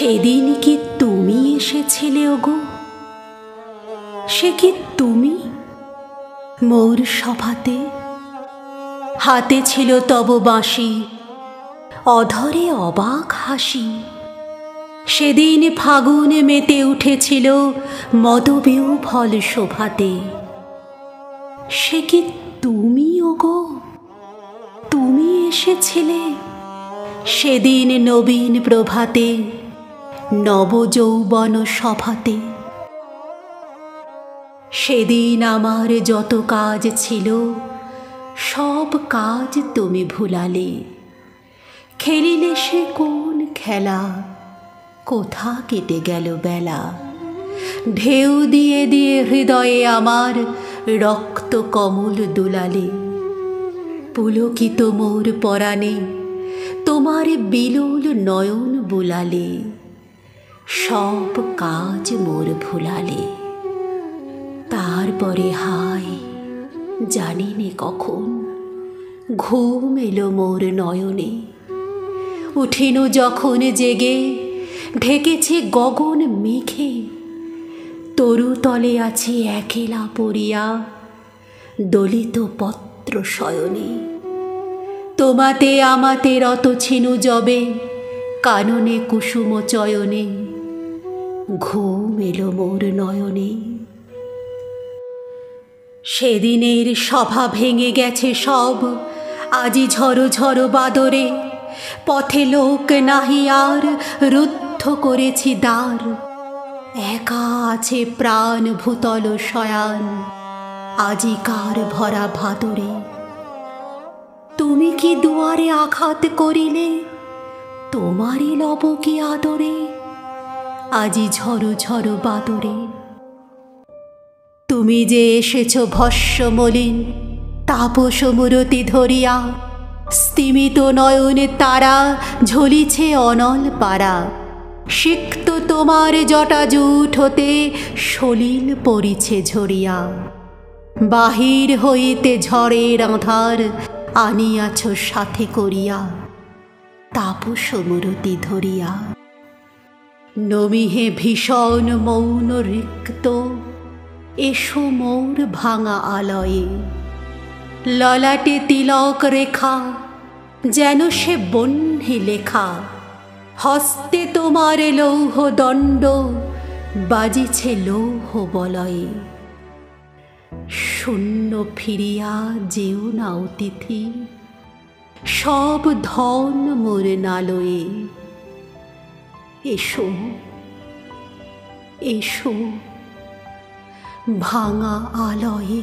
সেদিন কি তুমি এসেছিলে ওগো? সে কি তুমি মোর সভাতে? হাতে ছিল তব বাঁশি, অধরে অবাক হাসি। সেদিন ফাগুনে মেতে উঠেছিল মদবিহ্বল শোভাতে। সে কি তুমি ওগো? তুমি এসেছিলে সেদিন নবীন প্রভাতে, নবযৌবন সভাতে। সেদিন আমার যত কাজ ছিল, সব কাজ তুমি ভুলালে। খেলিলে সে কোন খেলা, কোথা কেটে গেল বেলা। ঢেউ দিয়ে দিয়ে হৃদয়ে আমার রক্ত কমল দুলালে। পুলকিত মোর পরাণে তোমার বিলোল নয়ন বুলালে। সব কাজ মোর ভুলালে। তারপরে হায় জানিনে কখন ঘুম এলো মোর নয়নে। উঠিনু যখন জেগে, ঢেকেছে গগন মেঘে। তরুতলে আছি একেলা পড়িয়া, দলিত পত্র শয়নে। তোমাতে আমাতে রত ছিনু যবে, কাননে কুসুম চয়নে। ঘুম এলো মোর নয়নে। সেদিনের সভা ভেঙে গেছে সব, আজি ঝড়ো ঝড়ো বাদরে। পথে লোক নাহি আর, রুদ্ধ করেছি দ্বার। একা আছে প্রাণ ভূতল শয়ান, আজিকার ভরা ভাদরে। তুমি কি দুয়ারে আঘাত করিলে, তোমারই লব কি আদরে। আজি ঝড়ো ঝড়ো বাদরে। তুমি যে এসেছ ভস্ম মলিন তাপস মূরতি ধরিয়া। স্তিমিত নয়নে তারা ঝলিছে অনল পারা। সিক্ত তোমার জটা জুট হতে সলিল পড়িছে ঝরিয়া। বাহির হইতে ঝড়ের আঁধার আনিয়াছ সাথে করিয়া, তাপস মূরতি ধরিয়া। নমিহে ভীষণ মৌন রিক্ত, এসো মোর ভাঙা আলয়ে। ললাটে তিলক রেখা, যেন সে বহ্নি লেখা। হস্তে তোমার লৌহ দণ্ড, বাজিছে লৌহ বলয়ে। শূন্য ফিরিয়া যেও না অতিথি, সব ধন মোর নালয়ে। এসো এসো ভাঙা আলয়ে।